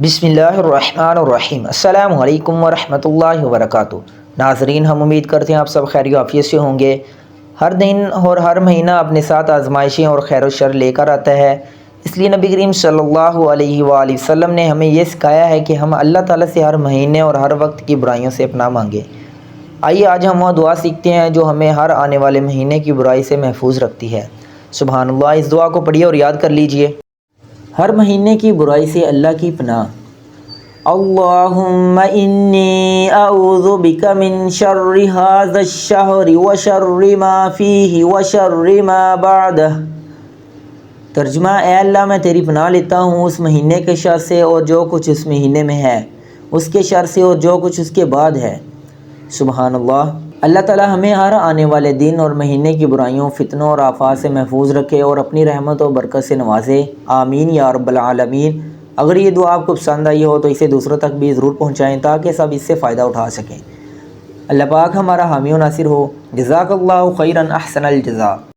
بسم اللہ الرحمن الرحیم۔ السلام علیکم ورحمۃ اللہ وبرکاتہ۔ ناظرین، ہم امید کرتے ہیں آپ سب خیر و عافیت سے ہوں گے۔ ہر دن اور ہر مہینہ اپنے ساتھ آزمائشیں اور خیر و شر لے کر آتا ہے، اس لیے نبی کریم صلی اللہ علیہ وآلہ وسلم نے ہمیں یہ سکھایا ہے کہ ہم اللہ تعالیٰ سے ہر مہینے اور ہر وقت کی برائیوں سے پناہ مانگیں۔ آئیے آج ہم وہ دعا سیکھتے ہیں جو ہمیں ہر آنے والے مہینے کی برائی سے محفوظ رکھتی ہے۔ سبحان اللہ، اس دعا کو پڑھیے اور یاد کر لیجئے۔ ہر مہینے کی برائی سے اللہ کی پناہ۔ اللہم انی اعوذ بک من شر ھذا الشہر وشر ما فیہ وشر ما بعدہ۔ ترجمہ: اے اللہ، میں تیری پناہ لیتا ہوں اس مہینے کے شر سے اور جو کچھ اس مہینے میں ہے، اس کے شر سے اور جو کچھ اس کے بعد ہے۔ سبحان اللہ۔ اللہ تعالیٰ ہمیں ہر آنے والے دن اور مہینے کی برائیوں، فتنوں اور آفات سے محفوظ رکھے اور اپنی رحمت و برکت سے نوازے، آمین یا رب العالمین۔ اگر یہ دعا آپ کو پسند آئی ہو تو اسے دوسروں تک بھی ضرور پہنچائیں تاکہ سب اس سے فائدہ اٹھا سکیں۔ اللہ پاک ہمارا حامی و ناصر ہو۔ جزاک اللہ خیرا، احسن الجزاء۔